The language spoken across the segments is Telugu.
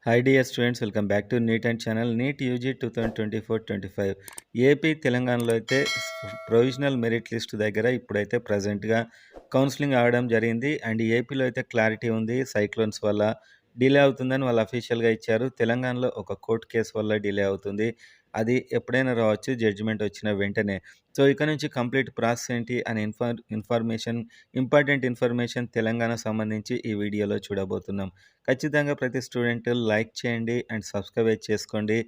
Hi dear students, welcome back to NEET and channel. NEET UG 2024-25 AP తెలంగాణలో అయితే ప్రొవిజనల్ మెరిట్ లిస్ట్ దగ్గర ఇప్పుడైతే ప్రజెంట్గా కౌన్సిలింగ్ ఆగడం జరిగింది. అండ్ ఏపీలో అయితే క్లారిటీ ఉంది. సైక్లోన్స్ వల్ల డిలే అవుతుందని వాళ్ళు అఫీషియల్గా ఇచ్చారు. తెలంగాణలో ఒక కోర్టు కేసు వల్ల డిలే అవుతుంది. అది ఎప్పుడైనా రావచ్చు, జడ్జిమెంట్ వచ్చిన వెంటనే. సో ఇక నుంచి కంప్లీట్ ప్రాసెస్ ఏంటి అనే ఇంపార్టెంట్ ఇన్ఫర్మేషన్ తెలంగాణ సంబంధించి ఈ వీడియోలో చూడబోతున్నాం. ఖచ్చితంగా ప్రతి స్టూడెంట్ లైక్ చేయండి అండ్ సబ్స్క్రైబ్ చేసుకోండి.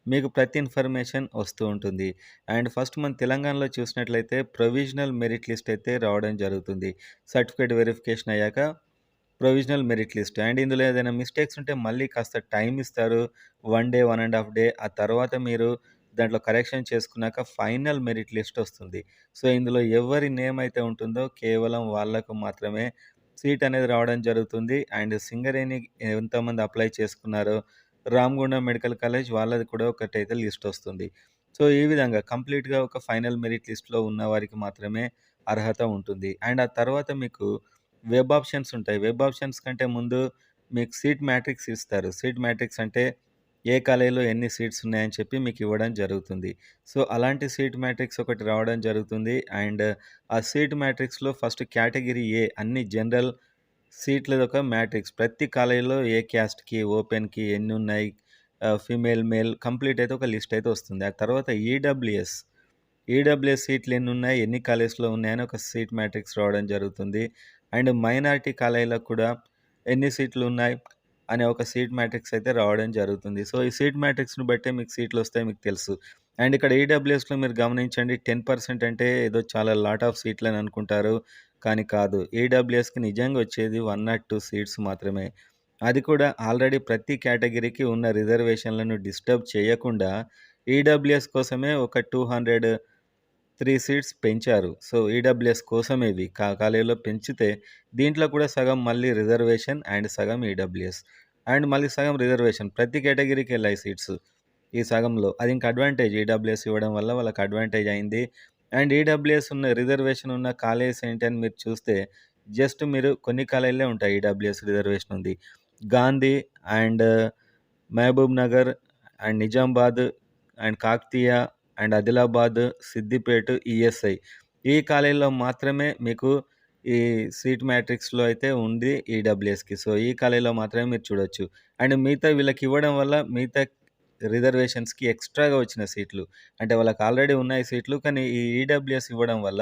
మీకు ప్రతి ఇన్ఫర్మేషన్ వస్తూ ఉంటుంది. అండ్ ఫస్ట్ మన తెలంగాణలో చూసినట్లయితే ప్రొవిజనల్ మెరిట్ లిస్ట్ అయితే రావడం జరుగుతుంది. సర్టిఫికేట్ వెరిఫికేషన్ అయ్యాక ప్రొవిజనల్ మెరిట్ లిస్ట్. అండ్ ఇందులో ఏదైనా మిస్టేక్స్ ఉంటే మళ్ళీ కాస్త టైం ఇస్తారు. 1 డే, 1.5 డే. ఆ తర్వాత మీరు దాంట్లో కరెక్షన్ చేసుకున్నాక ఫైనల్ మెరిట్ లిస్ట్ వస్తుంది. సో ఇందులో ఎవరి నేమ్ అయితే ఉంటుందో కేవలం వాళ్ళకు మాత్రమే సీట్ అనేది రావడం జరుగుతుంది. అండ్ సింగరేణి ఎంతమంది అప్లై చేసుకున్నారో, రామగుండం మెడికల్ కాలేజ్ వాళ్ళది కూడా ఒకటైతే లిస్ట్ వస్తుంది. సో ఈ విధంగా కంప్లీట్‌గా ఒక ఫైనల్ మెరిట్ లిస్ట్‌లో ఉన్న వారికి మాత్రమే అర్హత ఉంటుంది. అండ్ ఆ తర్వాత మీకు వెబ్ ఆప్షన్స్ ఉంటాయి. వెబ్ ఆప్షన్స్ కంటే ముందు మీకు సీట్ మ్యాట్రిక్స్ ఇస్తారు. సీట్ మ్యాట్రిక్స్ అంటే ఏ కాలేజీలో ఎన్ని సీట్స్ ఉన్నాయని చెప్పి మీకు ఇవ్వడం జరుగుతుంది. సో అలాంటి సీట్ మ్యాట్రిక్స్ ఒకటి రావడం జరుగుతుంది. అండ్ ఆ సీట్ మ్యాట్రిక్స్‌లో ఫస్ట్ కేటగిరీ ఏ అన్ని జనరల్ సీట్లదొక మ్యాట్రిక్స్. ప్రతి కాలేజీలో ఏ క్యాస్ట్‌కి, ఓపెన్‌కి ఎన్నున్నాయి, ఫీమేల్, మేల్ కంప్లీట్ అయితే ఒక లిస్ట్ అయితే వస్తుంది. ఆ తర్వాత ఈడబ్ల్యూఎస్ సీట్లు ఎన్నున్నాయి, ఎన్ని కాలేజ్‌లో ఉన్నాయని ఒక సీట్ మ్యాట్రిక్స్ రావడం జరుగుతుంది. అండ్ మైనారిటీ కాలేజీలకు కూడా ఎన్ని సీట్లు ఉన్నాయి అనే ఒక సీట్ మ్యాట్రిక్స్ అయితే రావడం జరుగుతుంది. సో ఈ సీట్ మ్యాట్రిక్స్‌ని బట్టే మీకు సీట్లు వస్తాయి మీకు తెలుసు. అండ్ ఇక్కడ ఈడబ్ల్యూఎస్‌లో మీరు గమనించండి 10% అంటే ఏదో చాలా లాట్ ఆఫ్ సీట్లని అనుకుంటారు. కానీ కాదు. ఈడబ్ల్యూఎస్‌కి నిజంగా వచ్చేది 102 సీట్స్ మాత్రమే. అది కూడా ఆల్రెడీ ప్రతి కేటగిరీకి ఉన్న రిజర్వేషన్‌లను డిస్టర్బ్ చేయకుండా ఈడబ్ల్యూఎస్ కోసమే ఒక 203 సీట్స్ పెంచారు. సో ఈడబ్ల్యూఎస్ కోసమే ఇవి. కాలేజీలో పెంచితే దీంట్లో కూడా సగం మళ్ళీ రిజర్వేషన్ అండ్ సగం ఈడబ్ల్యూఎస్. అండ్ మళ్ళీ సగం రిజర్వేషన్. ప్రతి కేటగిరీకి ఎళ్ళాయి సీట్స్ ఈ సగంలో. అది ఇంకా అడ్వాంటేజ్ ఈడబ్ల్యూఎస్ ఇవ్వడం వల్ల వాళ్ళకి అడ్వాంటేజ్ అయింది. అండ్ ఈడబ్ల్యూఎస్ ఉన్న రిజర్వేషన్ ఉన్న కాలేజెస్ ఏంటని మీరు చూస్తే జస్ట్ మీరు కొన్ని కాలేజీలే ఉంటాయి ఈడబ్ల్యూఎస్ రిజర్వేషన్ ఉంది. Gandhi and Mahabubnagar and Nizamabad and Kakatiya and Adilabad, Siddipet, ESI. ఈ కాలేజీలో మాత్రమే మీకు ఈ సీట్ మ్యాట్రిక్స్‌లో అయితే ఉంది ఈడబ్ల్యూఎస్‌కి. సో ఈ కాలేజీలో మాత్రమే మీరు చూడొచ్చు. అండ్ మిగతా వీళ్ళకి ఇవ్వడం వల్ల మిగతా రిజర్వేషన్స్‌కి ఎక్స్‌ట్రాగా వచ్చిన సీట్లు. అంటే వాళ్ళకి ఆల్రెడీ ఉన్నాయి సీట్లు. కానీ ఈ ఈడబ్ల్యూఎస్ ఇవ్వడం వల్ల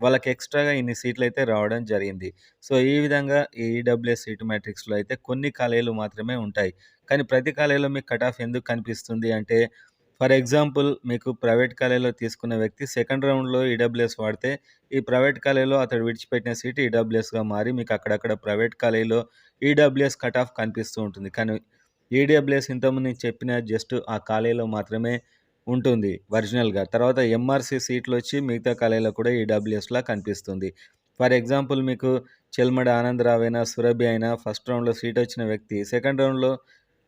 వాళ్ళకి ఎక్స్‌ట్రాగా ఇన్ని సీట్లయితే రావడం జరిగింది. సో ఈ విధంగా ఈ ఈడబ్ల్యూఎస్ సీట్ మ్యాట్రిక్స్‌లో అయితే కొన్ని కాలేజీలు మాత్రమే ఉంటాయి. కానీ ప్రతి కాలేజీలో మీకు కట్ ఆఫ్ ఎందుకు కనిపిస్తుంది అంటే ఫర్ ఎగ్జాంపుల్ మీకు ప్రైవేట్ కాలేజీలో తీసుకున్న వ్యక్తి సెకండ్ రౌండ్‌లో ఈడబ్ల్యూఎస్ వాడితే ఈ ప్రైవేట్ కాలేజీలో అతడు విడిచిపెట్టిన సీట్ ఈడబ్ల్యూఎస్‌గా మారి మీకు అక్కడక్కడ ప్రైవేట్ కాలేజీలో ఈడబ్ల్యూఎస్ కట్ ఆఫ్ కనిపిస్తూ ఉంటుంది. కానీ ఈడబ్ల్యూఎస్ ఇంతకుముందు నేను చెప్పిన జస్ట్ ఆ కాలేజీలో మాత్రమే ఉంటుంది ఒరిజినల్‌గా. తర్వాత ఎంఆర్‌సీ సీట్లొచ్చి మిగతా కాలేజీలో కూడా ఈడబ్ల్యూఎస్‌లా కనిపిస్తుంది. ఫర్ ఎగ్జాంపుల్ మీకు చెల్మడ ఆనందరావు అయినా, సురభి అయినా ఫస్ట్ రౌండ్‌లో సీట్ వచ్చిన వ్యక్తి సెకండ్ రౌండ్‌లో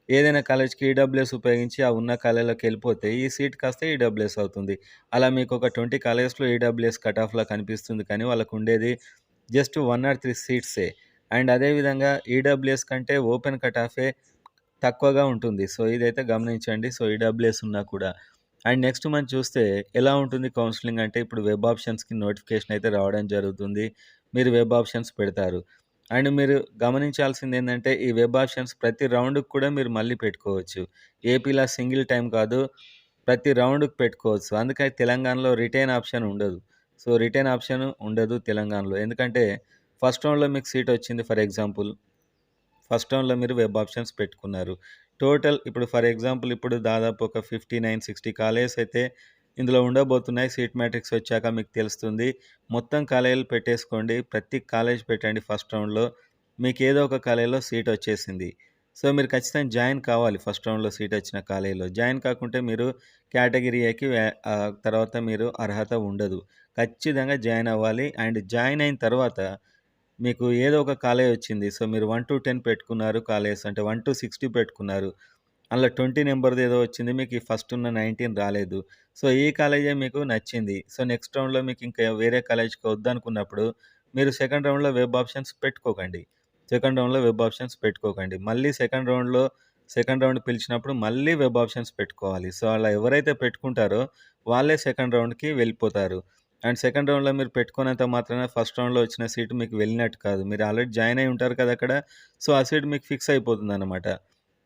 ఏదైనా కాలేజ్‌కి ఈడబ్ల్యూఎస్ ఉపయోగించి ఆ ఉన్న కాలేజ్‌లోకెళ్ళిపోతే ఈ సీట్ కాస్త ఈడబ్ల్యూఎస్ అవుతుంది. అలా మీకు ఒక 20 కాలేజెస్‌లో ఈడబ్ల్యూఎస్ కట్ ఆఫ్‌లా కనిపిస్తుంది. కానీ వాళ్ళకుండేది జస్ట్ 1 ఆర్ 3 సీట్సే. అండ్ అదే విధంగా ఈడబ్ల్యూఎస్ కంటే ఓపెన్ కట్ ఆఫే తక్కువగా ఉంటుంది. సో ఇదైతే గమనించండి. సో ఈడబ్ల్యూఎస్ ఉన్నా కూడా. అండ్ నెక్స్ట్ మనం చూస్తే ఎలా ఉంటుంది కౌన్సెలింగ్ అంటే ఇప్పుడు వెబ్ ఆప్షన్స్‌కి నోటిఫికేషన్ అయితే రావడం జరుగుతుంది. మీరు వెబ్ ఆప్షన్స్ పెడతారు. అండ్ మీరు గమనించాల్సిందేందంటే ఈ వెబ్ ఆప్షన్స్ ప్రతి రౌండ్‌కి కూడా మీరు మళ్ళీ పెట్టుకోవచ్చు. ఏపీలా సింగిల్ టైమ్ కాదు. ప్రతి రౌండ్‌కి పెట్టుకోవచ్చు. అందుకని తెలంగాణలో రిటైన్ ఆప్షన్ ఉండదు. సో రిటైన్ ఆప్షన్ ఉండదు తెలంగాణలో. ఎందుకంటే ఫస్ట్ రౌండ్‌లో మీకు సీట్ వచ్చింది ఫర్ ఎగ్జాంపుల్. ఫస్ట్ రౌండ్‌లో మీరు వెబ్ ఆప్షన్స్ పెట్టుకున్నారు. టోటల్ ఇప్పుడు ఫర్ ఎగ్జాంపుల్ ఇప్పుడు దాదాపు ఒక 59, 60 కాలేజెస్ అయితే ఇందులో ఉండబోతున్నాయి. సీట్ మ్యాట్రిక్స్ వచ్చాక మీకు తెలుస్తుంది. మొత్తం కాలేజీలు పెట్టేసుకోండి. ప్రతి కాలేజ్ పెట్టండి ఫస్ట్ రౌండ్‌లో. మీకు ఏదో ఒక కాలేజీలో సీట్ వచ్చేసింది. సో మీరు ఖచ్చితంగా జాయిన్ కావాలి ఫస్ట్ రౌండ్‌లో సీట్ వచ్చిన కాలేజీలో. జాయిన్ కాకుంటే మీరు కేటగిరీ ఏకి తర్వాత మీరు అర్హత ఉండదు. ఖచ్చితంగా జాయిన్ అవ్వాలి. అండ్ జాయిన్ అయిన తర్వాత మీకు ఏదో ఒక కాలేజ్ వచ్చింది. సో మీరు 1-10 పెట్టుకున్నారు కాలేజెస్ అంటే 1-60 పెట్టుకున్నారు. అందులో 20 నంబర్‌ది ఏదో వచ్చింది. మీకు ఈ ఫస్ట్ ఉన్న 19 రాలేదు. సో ఈ కాలేజే మీకు నచ్చింది. సో నెక్స్ట్ రౌండ్‌లో మీకు ఇంకా వేరే కాలేజ్‌కి వద్దనుకున్నప్పుడు మీరు సెకండ్ రౌండ్‌లో వెబ్ ఆప్షన్స్ పెట్టుకోకండి. సెకండ్ రౌండ్‌లో వెబ్ ఆప్షన్స్ పెట్టుకోకండి. మళ్ళీ సెకండ్ రౌండ్‌లో సెకండ్ రౌండ్ పిలిచినప్పుడు మళ్ళీ వెబ్ ఆప్షన్స్ పెట్టుకోవాలి. సో, అలా ఎవరైతే పెట్టుకుంటారో వాళ్ళే సెకండ్ రౌండ్‌కి వెళ్ళిపోతారు. అండ్ సెకండ్ రౌండ్‌లో మీరు పెట్టుకున్నంత మాత్రాన ఫస్ట్ రౌండ్‌లో వచ్చిన సీట్ మీకు వెళ్ళినట్టు కాదు. మీరు ఆల్రెడీ జాయిన్ అయ్యి ఉంటారు కదా అక్కడ. సో, ఆ సీట్ మీకు ఫిక్స్ అయిపోతుందనమాట.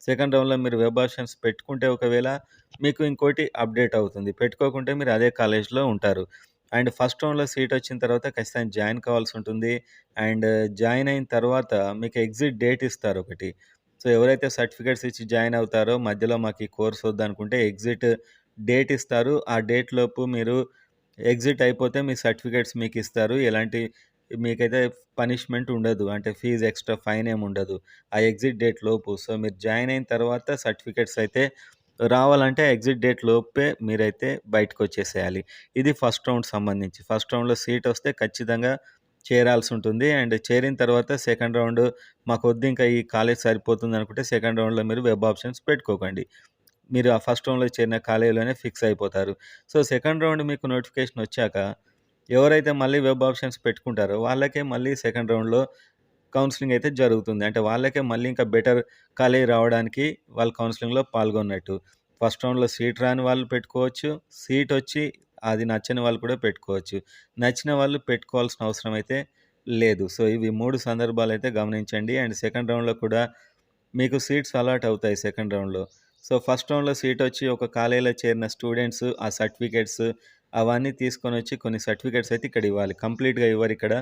సెకండ్ రౌండ్‌లో మీరు వెబ్ ఆప్షన్స్ పెట్టుకుంటే ఒకవేళ మీకు ఇంకోటి అప్‌డేట్ అవుతుంది. పెట్టుకోకుంటే మీరు అదే కాలేజ్‌లో ఉంటారు. అండ్ ఫస్ట్ రౌండ్‌లో సీట్ వచ్చిన తర్వాత ఖచ్చితంగా జాయిన్ కావాల్సుంటుంది. అండ్ జాయిన్ అయిన తర్వాత మీకు ఎగ్జిట్ డేట్ ఇస్తారొకటి. సో, ఎవరైతే సర్టిఫికేట్స్ ఇచ్చి జాయిన్ అవుతారో మధ్యలో మాకు ఈ కోర్స్ వద్దనుకుంటే ఎగ్జిట్ డేట్ ఇస్తారు. ఆ డేట్ లోపు మీరు ఎగ్జిట్ అయిపోతే మీ సర్టిఫికేట్స్ మీకిస్తారు. ఎలాంటి మీకైతే పనిష్మెంట్ ఉండదు. అంటే ఫీజ్ ఎక్స్‌ట్రా ఫైన్ ఏమి ఉండదు. ఆ ఎగ్జిట్ డేట్ లోపు. సో, మీరు జాయిన్ అయిన తర్వాత సర్టిఫికేట్స్ అయితే రావాలంటే ఎగ్జిట్ డేట్ లోపే మీరైతే బయటకొచ్చేసేయాలి. ఇది ఫస్ట్ రౌండ్ సంబంధించి. ఫస్ట్ రౌండ్‌లో సీటొస్తే ఖచ్చితంగా చేరాల్సుంటుంది. అండ్ చేరిన తర్వాత సెకండ్ రౌండ్ మాకొద్దు ఇంకా ఈ కాలేజ్ సరిపోతుందనుకుంటే సెకండ్ రౌండ్‌లో మీరు వెబ్ ఆప్షన్స్ పెట్టుకోకండి. మీరు ఆ ఫస్ట్ రౌండ్‌లో చేరిన కాలేజీలోనే ఫిక్స్ అయిపోతారు. సో, సెకండ్ రౌండ్ మీకు నోటిఫికేషన్ వచ్చాక ఎవరైతే మళ్ళీ వెబ్ ఆప్షన్స్ పెట్టుకుంటారో వాళ్ళకే మళ్ళీ సెకండ్ రౌండ్‌లో కౌన్సెలింగ్ అయితే జరుగుతుంది. అంటే వాళ్ళకే మళ్ళీ ఇంకా బెటర్ కాలేజ్ రావడానికి వాళ్ళు కౌన్సెలింగ్‌లో పాల్గొన్నట్టు. ఫస్ట్ రౌండ్‌లో సీట్ రాని వాళ్ళు పెట్టుకోవచ్చు. సీటొచ్చి అది నచ్చని వాళ్ళు కూడా పెట్టుకోవచ్చు. నచ్చిన వాళ్ళు పెట్టుకోవాల్సిన అవసరం అయితే లేదు. సో, ఇవి 3 సందర్భాలైతే గమనించండి. అండ్ సెకండ్ రౌండ్‌లో కూడా మీకు సీట్స్ అలాట్ అవుతాయి సెకండ్ రౌండ్‌లో. సో, ఫస్ట్ రౌండ్‌లో సీటొచ్చి ఒక కాలేజీలో చేరిన స్టూడెంట్స్ ఆ సర్టిఫికేట్స్ అవన్నీ తీసుకొనొచ్చి కొన్ని సర్టిఫికేట్స్ అయితే ఇక్కడ ఇవ్వాలి. కంప్లీట్‌గా ఇవ్వరిక్కడ.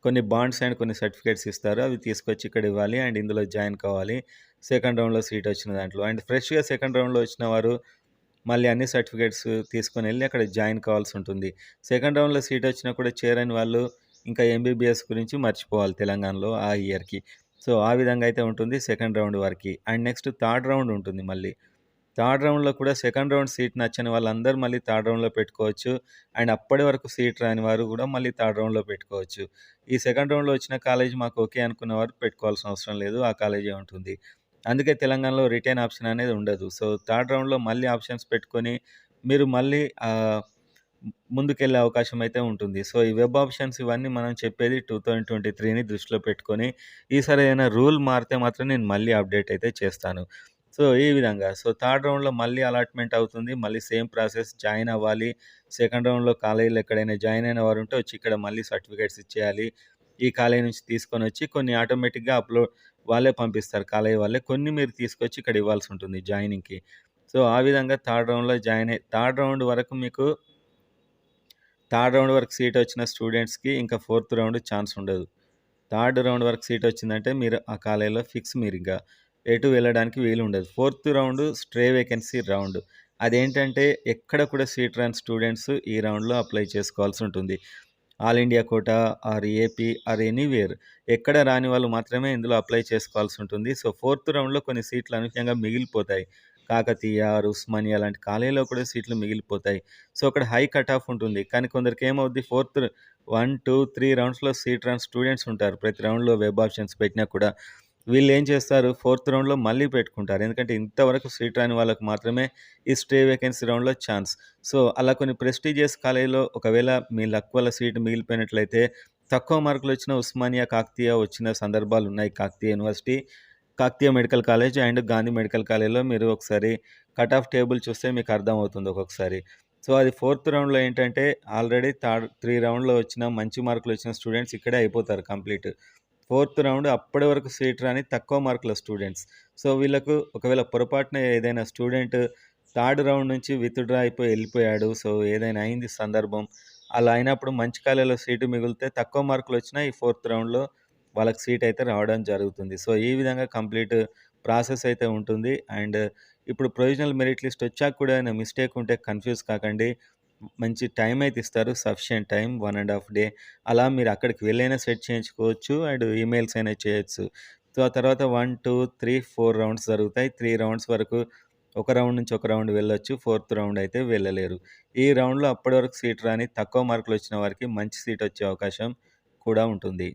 కొన్ని బాండ్స్ అండ్ కొన్ని సర్టిఫికేట్స్ ఇస్తారు. అవి తీసుకొచ్చి ఇక్కడ ఇవ్వాలి. అండ్ ఇందులో జాయిన్ కావాలి. సెకండ్ రౌండ్‌లో సీట్ వచ్చిన దాంట్లో. అండ్ ఫ్రెష్‌గా సెకండ్ రౌండ్‌లో వచ్చిన వారు మళ్ళీ అన్ని సర్టిఫికేట్స్ తీసుకొనెళ్ళి అక్కడ జాయిన్ కావాల్సుంటుంది. సెకండ్ రౌండ్‌లో సీట్ వచ్చినా కూడా చేరని వాళ్ళు ఇంకా ఎంబీబీఎస్ గురించి మర్చిపోవాలి తెలంగాణలో ఆ ఇయర్‌కి. సో, ఆ విధంగా అయితే ఉంటుంది సెకండ్ రౌండ్ వరకి. అండ్ నెక్స్ట్ థర్డ్ రౌండ్ ఉంటుంది మళ్ళీ. థర్డ్ రౌండ్‌లో కూడా సెకండ్ రౌండ్ సీట్ నచ్చని వాళ్ళందరూ మళ్ళీ థర్డ్ రౌండ్‌లో పెట్టుకోవచ్చు. అండ్ అప్పటి వరకు సీట్ రాని వారు గూడా మళ్ళీ థర్డ్ రౌండ్‌లో పెట్టుకోవచ్చు. ఈ సెకండ్ రౌండ్‌లో వచ్చిన కాలేజ్ మాకు ఓకే అనుకున్న వారు పెట్టుకోవాల్సిన అవసరం లేదు. ఆ కాలేజే ఉంటుంది. అందుకే తెలంగాణలో రిటైన్ ఆప్షన్ అనేది ఉండదు. సో, థర్డ్ రౌండ్‌లో మళ్ళీ ఆప్షన్స్ పెట్టుకొని మీరు మళ్ళీ ముందుకెళ్ళే అవకాశం అయితే ఉంటుంది. సో, ఈ వెబ్ ఆప్షన్స్ ఇవన్నీ మనం చెప్పేది 2023ని దృష్టిలో పెట్టుకొని, ఈసారి ఏదైనా రూల్ మారితే మాత్రం నేను మళ్ళీ అప్డేట్ అయితే చేస్తాను. సో, ఈ విధంగా. సో, థర్డ్ రౌండ్‌లో మళ్ళీ అలాట్‌మెంట్ అవుతుంది. మళ్ళీ సేమ్ ప్రాసెస్ జాయిన్ అవ్వాలి. సెకండ్ రౌండ్‌లో కాలేజీలో ఎక్కడైనా జాయిన్ అయిన వారుంటే వచ్చి ఇక్కడ మళ్ళీ సర్టిఫికేట్స్ ఇచ్చేయాలి. ఈ కాలేజీ నుంచి తీసుకొనొచ్చి కొన్ని ఆటోమేటిక్‌గా వాళ్ళే పంపిస్తారు కాలేజీ వాళ్ళే. కొన్ని మీరు తీసుకొచ్చి ఇక్కడ ఇవ్వాల్సుంటుంది జాయినింగ్‌కి. సో, ఆ విధంగా థర్డ్ రౌండ్ వరకు మీకు థర్డ్ రౌండ్ వరకు సీటొచ్చిన స్టూడెంట్స్‌కి ఇంకా ఫోర్త్ రౌండ్ ఛాన్స్ ఉండదు. థర్డ్ రౌండ్ వరకు సీటొచ్చిందంటే మీరు ఆ కాలేజీలో ఫిక్స్ మీరింక. ఎటు వెళ్ళడానికి వీలుండదు. Fourth round stray vacancy round. అదేంటంటే ఎక్కడ కూడా సీట్ రాని స్టూడెంట్స్ ఈ రౌండ్‌లో అప్లై చేసుకోవాల్సుంటుంది. All India quota or AP or anywhere ఎక్కడ రాని వాళ్ళు మాత్రమే ఇందులో అప్లై చేసుకోవాల్సుంటుంది. సో, ఫోర్త్ రౌండ్‌లో కొన్ని సీట్లు అనూహ్యంగా మిగిలిపోతాయి. కాకతీయ, ఆర్ ఉస్మానియా లాంటి కాలేజీలో కూడా సీట్లు మిగిలిపోతాయి. సో, అక్కడ హై కట్ ఆఫ్ ఉంటుంది. కానీ కొందరికేమవుద్ది 1, 2, 3 రౌండ్స్‌లో సీట్ రాని స్టూడెంట్స్ ఉంటారు. ప్రతి రౌండ్‌లో వెబ్ ఆప్షన్స్ పెట్టినా కూడా. వీళ్ళేం చేస్తారు ఫోర్త్ రౌండ్‌లో మళ్ళీ పెట్టుకుంటారు. ఎందుకంటే ఇంతవరకు సీట్ రాని వాళ్ళకి మాత్రమే ఈ స్టే వేకెన్సీ రౌండ్‌లో ఛాన్స్. సో, అలా కొన్ని ప్రెస్టీజియస్ కాలేజ్‌లో ఒకవేళ మీ లక్ వల్ల సీట్ మిగిలిపోయినట్లయితే తక్కువ మార్కులొచ్చిన ఉస్మానియా, కాకతీయ వచ్చిన సందర్భాలున్నాయి. Kakatiya university, Kakatiya medical college and Gandhi medical కాలేజ్‌లో మీరు ఒకసారి కట్ ఆఫ్ టేబుల్ చూస్తే మీకు అర్థమవుతుంది ఒక్కొక్కసారి. సో, అది ఫోర్త్ రౌండ్‌లో ఏంటంటే ఆల్రెడీ 3 రౌండ్‌లో వచ్చిన మంచి మార్కులొచ్చిన స్టూడెంట్స్ ఇక్కడే అయిపోతారు కంప్లీట్. ఫోర్త్ రౌండ్ అప్పటి వరకు సీట్ రాని తక్కువ మార్కుల స్టూడెంట్స్. సో, వీళ్ళకు ఒకవేళ పొరపాటున ఏదైనా స్టూడెంట్ థర్డ్ రౌండ్ నుంచి విత్‌డ్రా అయిపోయి ఎళ్ళిపోయాడు. సో, ఏదైనా అయింది సందర్భం. అలా అయినప్పుడు మంచి కాలేజ్‌లో సీటు మిగిలితే తక్కువ మార్కులొచ్చినా ఈ ఫోర్త్ రౌండ్‌లో వాళ్ళకి సీట్ అయితే రావడం జరుగుతుంది. సో, ఈ విధంగా కంప్లీట్ ప్రాసెస్ అయితే ఉంటుంది. అండ్ ఇప్పుడు ప్రొవిజనల్ మెరిట్ లిస్ట్ వచ్చాక కూడా ఏమైనా మిస్టేక్ ఉంటే కన్‌ఫ్యూజ్ కాకండి. మంచి టైం అయితే ఇస్తారు. Sufficient time 1 ½ day. అలా మీరు అక్కడికి వెళ్ళైనా సెట్ చేయించుకోవచ్చు. అండ్ ఈమెయిల్స్ అయినా చేయొచ్చు. సో, ఆ తర్వాత 1, 2, 3, 4 రౌండ్స్ జరుగుతాయి. 3 రౌండ్స్ వరకు ఒక రౌండ్ నుంచి ఒక రౌండ్ వెళ్ళొచ్చు. ఫోర్త్ రౌండ్ అయితే వెళ్ళలేరు. ఈ రౌండ్‌లో అప్పటి వరకు సీట్ రాని తక్కువ మార్కులొచ్చిన వారికి మంచి సీట్ వచ్చే అవకాశం కూడా ఉంటుంది.